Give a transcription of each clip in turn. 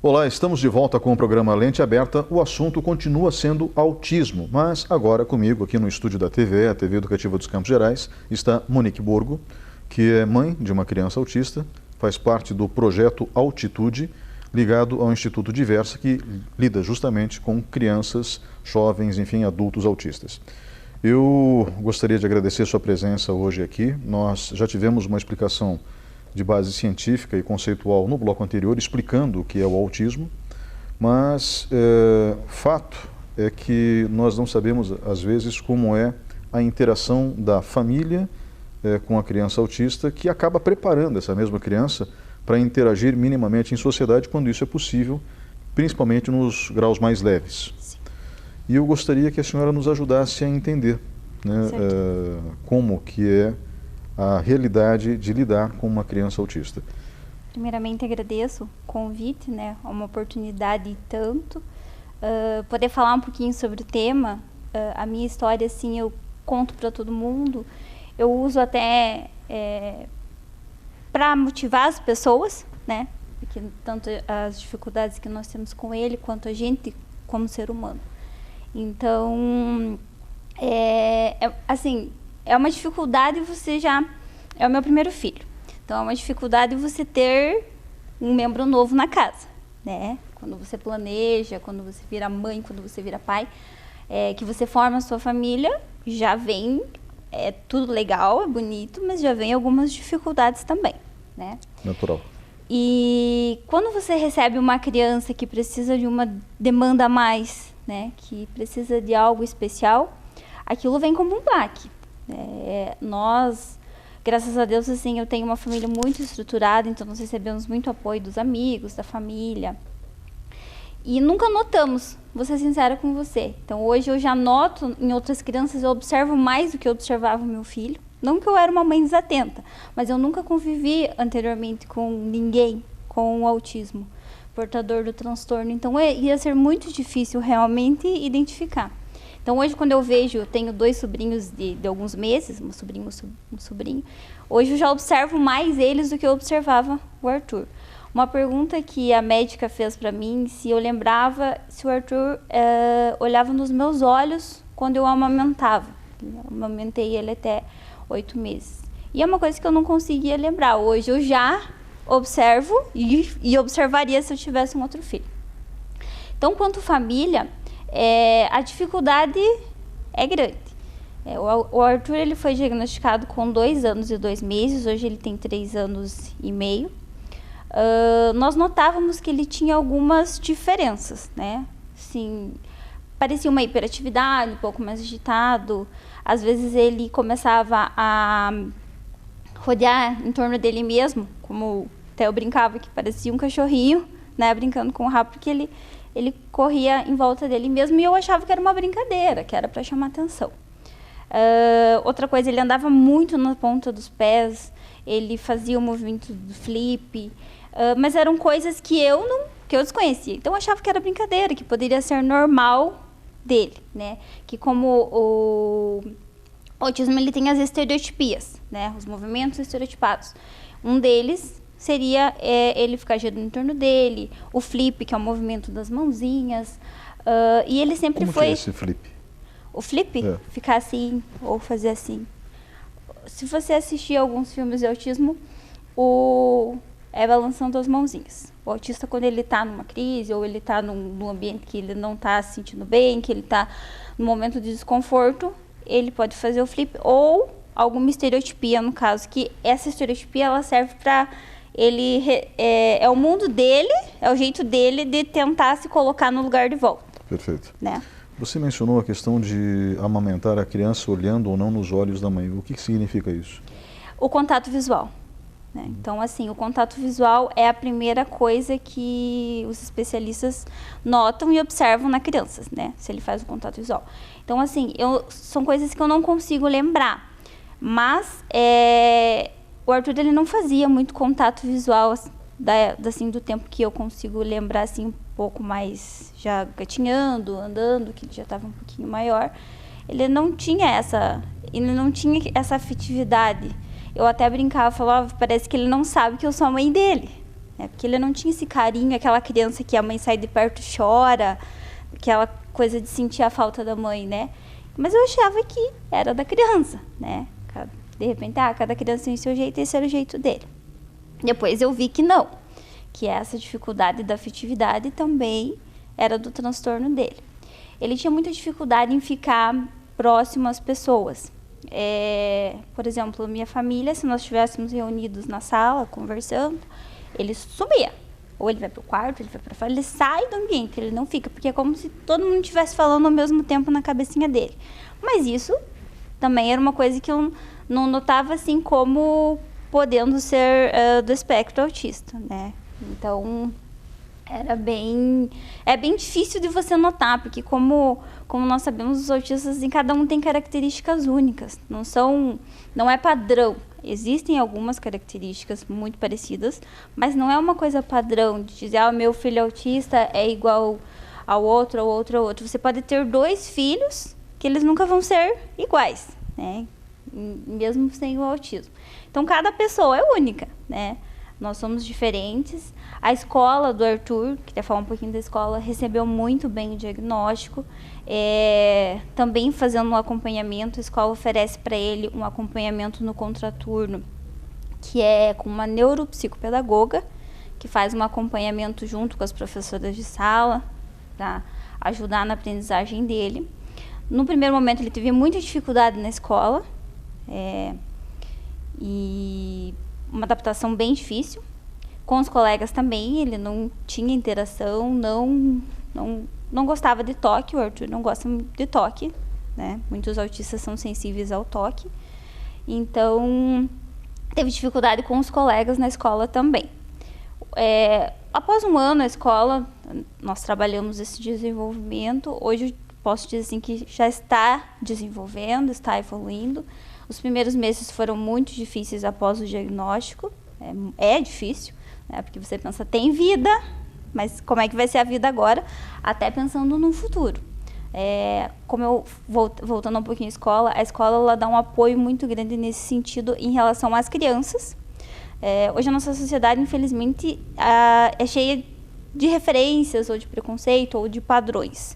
Olá, estamos de volta com o programa Lente Aberta. O assunto continua sendo autismo, mas agora comigo aqui no estúdio da TV, a TV Educativa dos Campos Gerais, está Monique Borgo, que é mãe de uma criança autista, faz parte do projeto Altitude, ligado ao Instituto Diversa, que lida justamente com crianças, jovens, enfim, adultos autistas. Eu gostaria de agradecer sua presença hoje aqui. Nós já tivemos uma explicação de base científica e conceitual no bloco anterior, explicando o que é o autismo, mas fato é que nós não sabemos, às vezes, como é a interação da família com a criança autista, que acaba preparando essa mesma criança para interagir minimamente em sociedade, quando isso é possível, principalmente nos graus mais leves. Sim. E eu gostaria que a senhora nos ajudasse a entender, né, como que é a realidade de lidar com uma criança autista. Primeiramente agradeço o convite, né? É uma oportunidade e tanto. Poder falar um pouquinho sobre o tema. A minha história, assim, eu conto para todo mundo. Eu uso até para motivar as pessoas, né? Porque tanto as dificuldades que nós temos com ele, quanto a gente como ser humano. Então, assim, é uma dificuldade você já... É o meu primeiro filho. Então, é uma dificuldade você ter um membro novo na casa, né? Quando você planeja, quando você vira mãe, quando você vira pai, que você forma a sua família, já vem... É tudo legal, é bonito, mas já vem algumas dificuldades também, né? Natural. E quando você recebe uma criança que precisa de uma demanda a mais, né? Que precisa de algo especial, aquilo vem como um baque. Nós, graças a Deus, assim, eu tenho uma família muito estruturada, então nós recebemos muito apoio dos amigos, da família. E nunca notamos, vou ser sincera com você. Então hoje eu já noto em outras crianças, eu observo mais do que eu observava o meu filho. Não que eu era uma mãe desatenta, mas eu nunca convivi anteriormente com ninguém com o autismo, portador do transtorno. Então ia ser muito difícil realmente identificar. Então hoje quando eu vejo, eu tenho 2 sobrinhos de alguns meses, um sobrinho. Hoje eu já observo mais eles do que eu observava o Arthur. Uma pergunta que a médica fez para mim, se eu lembrava se o Arthur olhava nos meus olhos quando eu amamentava. Eu amamentei ele até 8 meses. E é uma coisa que eu não conseguia lembrar. Hoje eu já observo e observaria se eu tivesse um outro filho. Então, quanto família, a dificuldade é grande. O Arthur ele foi diagnosticado com 2 anos e 2 meses, hoje ele tem 3 anos e meio. Nós notávamos que ele tinha algumas diferenças, né? Assim, parecia uma hiperatividade, um pouco mais agitado. Às vezes ele começava a rodear em torno dele mesmo, como até eu brincava que parecia um cachorrinho, né? Brincando com o rabo, porque ele corria em volta dele mesmo e eu achava que era uma brincadeira, que era para chamar atenção. Outra coisa, ele andava muito na ponta dos pés, ele fazia o movimento do flip, mas eram coisas que eu desconhecia. Então eu achava que era brincadeira, que poderia ser normal dele, né? Que como o autismo ele tem as estereotipias, né? Os movimentos estereotipados. Um deles seria ele ficar girando em torno dele, o flip, que é o movimento das mãozinhas, e ele sempre Como foi... que é esse flip? O flip? Ficar assim, ou fazer assim. Se você assistir alguns filmes de autismo, balançando as mãozinhas. O autista, quando ele está numa crise, ou ele está num ambiente que ele não está se sentindo bem, que ele está num momento de desconforto, ele pode fazer o flip, ou alguma estereotipia, no caso, que essa estereotipia ela serve para ele... É o mundo dele, é o jeito dele de tentar se colocar no lugar de volta. Perfeito. Né? Você mencionou a questão de amamentar a criança olhando ou não nos olhos da mãe. O que significa isso? O contato visual. Né? Então, assim, o contato visual é a primeira coisa que os especialistas notam e observam na criança, né? Se ele faz o contato visual. Então, assim, são coisas que eu não consigo lembrar. Mas o Arthur ele não fazia muito contato visual assim, do tempo que eu consigo lembrar assim, um pouco mais já gatinhando, andando, que ele já estava um pouquinho maior. Ele não tinha essa afetividade. Eu até brincava, falava, parece que ele não sabe que eu sou a mãe dele, né? Porque ele não tinha esse carinho, aquela criança que a mãe sai de perto e chora, aquela coisa de sentir a falta da mãe, né? Mas eu achava que era da criança, né? De repente, cada criança tem o seu jeito e esse era o jeito dele. Depois eu vi que não, que essa dificuldade da afetividade também era do transtorno dele. Ele tinha muita dificuldade em ficar próximo às pessoas. Por exemplo, minha família, se nós estivéssemos reunidos na sala, conversando, ele sumia. Ou ele vai para o quarto, ele vai para fora, ele sai do ambiente, ele não fica, porque é como se todo mundo estivesse falando ao mesmo tempo na cabecinha dele. Mas isso também era uma coisa que eu não notava assim como podendo ser do espectro autista, né? Então, é bem difícil de você notar, porque como nós sabemos, os autistas, em cada um tem características únicas, não é padrão. Existem algumas características muito parecidas, mas não é uma coisa padrão de dizer, o meu filho autista é igual ao outro, ao outro, ao outro. Você pode ter 2 filhos que eles nunca vão ser iguais, né? Mesmo sem o autismo. Então, cada pessoa é única, né? Nós somos diferentes. A escola do Arthur, queria falar um pouquinho da escola, recebeu muito bem o diagnóstico. Também fazendo um acompanhamento, a escola oferece para ele um acompanhamento no contraturno, que é com uma neuropsicopedagoga, que faz um acompanhamento junto com as professoras de sala, para ajudar na aprendizagem dele. No primeiro momento ele teve muita dificuldade na escola, e uma adaptação bem difícil. Com os colegas também, ele não tinha interação, não gostava de toque. O Arthur não gosta de toque, né? Muitos autistas são sensíveis ao toque. Então, teve dificuldade com os colegas na escola também. Após um ano na escola, nós trabalhamos esse desenvolvimento. Hoje, eu posso dizer assim que já está desenvolvendo, está evoluindo. Os primeiros meses foram muito difíceis após o diagnóstico. É difícil, né? Porque você pensa, tem vida, mas como é que vai ser a vida agora? Até pensando no futuro. Como eu, voltando um pouquinho à escola, a escola ela dá um apoio muito grande nesse sentido em relação às crianças. Hoje a nossa sociedade, infelizmente, é cheia de referências, ou de preconceito, ou de padrões.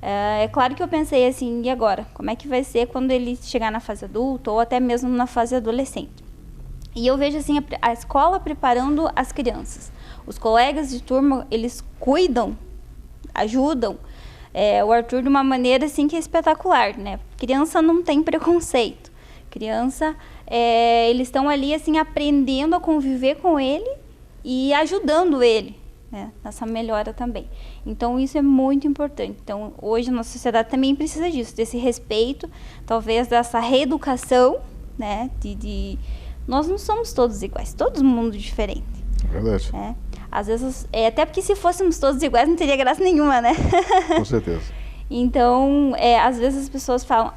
É claro que eu pensei assim, e agora? Como é que vai ser quando ele chegar na fase adulta, ou até mesmo na fase adolescente? E eu vejo assim, a escola preparando as crianças. Os colegas de turma, eles cuidam, ajudam o Arthur de uma maneira assim que é espetacular, né? Criança não tem preconceito. Criança, eles estão ali assim aprendendo a conviver com ele e ajudando ele, né, nessa melhora também. Então isso é muito importante. Então hoje a nossa sociedade também precisa disso, desse respeito, talvez dessa reeducação, né, nós não somos todos iguais, todo mundo diferente. Verdade. Às vezes, até porque se fôssemos todos iguais não teria graça nenhuma, né? Com certeza. Então, às vezes as pessoas falam,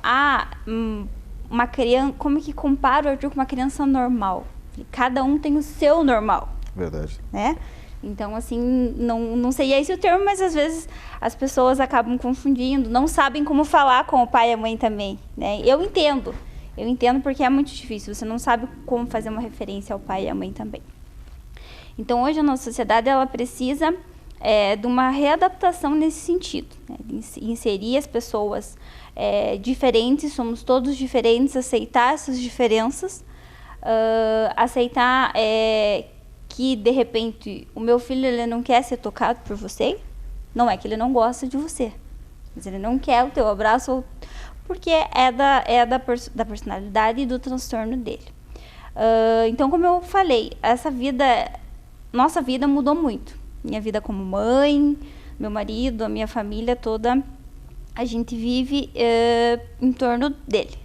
uma criança, como que compara o Arthur com uma criança normal? Cada um tem o seu normal. Verdade. Né? Então, assim, não sei esse o termo, mas às vezes as pessoas acabam confundindo, não sabem como falar com o pai e a mãe também, né? Eu entendo porque é muito difícil, você não sabe como fazer uma referência ao pai e à mãe também. Então, hoje a nossa sociedade, ela precisa de uma readaptação nesse sentido, né? De inserir as pessoas diferentes, somos todos diferentes, aceitar essas diferenças, aceitar que, de repente, o meu filho ele não quer ser tocado por você, não é que ele não gosta de você, mas ele não quer o teu abraço, porque da personalidade e do transtorno dele. Então, como eu falei, nossa vida mudou muito. Minha vida como mãe, meu marido, a minha família toda, a gente vive em torno dele.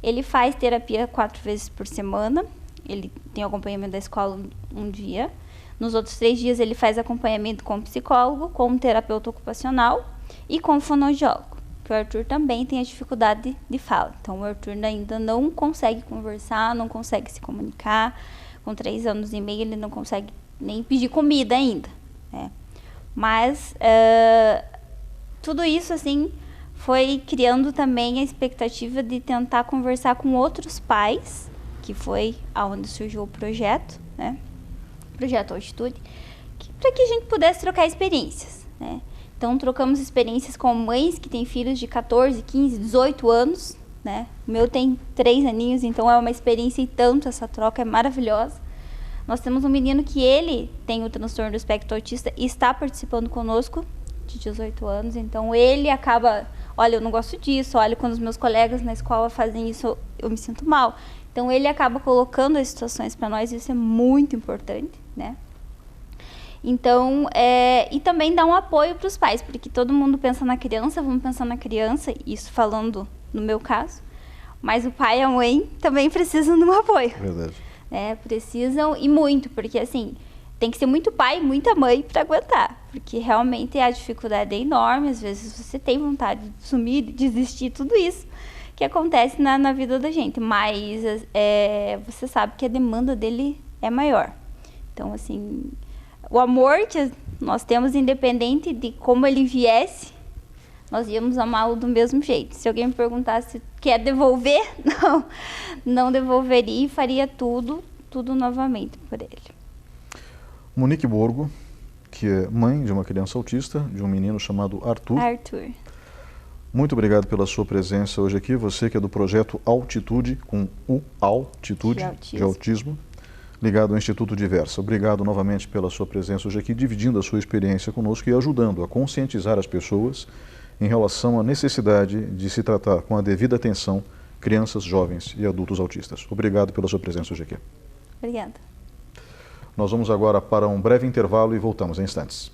Ele faz terapia 4 vezes por semana. Ele tem acompanhamento da escola um dia. Nos outros 3 dias ele faz acompanhamento com psicólogo, com um terapeuta ocupacional e com fonoaudiólogo. Porque o Arthur também tem a dificuldade de fala. Então o Arthur ainda não consegue conversar, não consegue se comunicar. Com 3 anos e meio ele não consegue nem pedir comida ainda, né? Mas tudo isso assim foi criando também a expectativa de tentar conversar com outros pais, que foi aonde surgiu o projeto, né? projeto Altitude, para que a gente pudesse trocar experiências, né? Então, trocamos experiências com mães que têm filhos de 14, 15, 18 anos, né? O meu tem 3 aninhos, então é uma experiência e tanto, essa troca é maravilhosa. Nós temos um menino que ele tem o transtorno do espectro autista e está participando conosco, de 18 anos, então ele acaba, olha, eu não gosto disso, olha, quando os meus colegas na escola fazem isso, eu me sinto mal. Então, ele acaba colocando as situações para nós, isso é muito importante, né? Então, e também dá um apoio para os pais, porque todo mundo pensa na criança, vamos pensar na criança, isso falando no meu caso, mas o pai e a mãe também precisam de um apoio. Verdade. Precisam e muito, porque assim, tem que ser muito pai e muita mãe para aguentar, porque realmente a dificuldade é enorme, às vezes você tem vontade de sumir, de desistir, tudo isso que acontece na vida da gente, mas você sabe que a demanda dele é maior. Então, assim, o amor que nós temos, independente de como ele viesse, nós íamos amá-lo do mesmo jeito. Se alguém me perguntasse se quer devolver, não devolveria e faria tudo novamente por ele. Monique Borgo, que é mãe de uma criança autista, de um menino chamado Arthur. Muito obrigado pela sua presença hoje aqui. Você que é do projeto Altitude, com o Altitude de autismo, ligado ao Instituto Diversa. Obrigado novamente pela sua presença hoje aqui, dividindo a sua experiência conosco e ajudando a conscientizar as pessoas em relação à necessidade de se tratar com a devida atenção crianças, jovens e adultos autistas. Obrigado pela sua presença hoje aqui. Obrigada. Nós vamos agora para um breve intervalo e voltamos em instantes.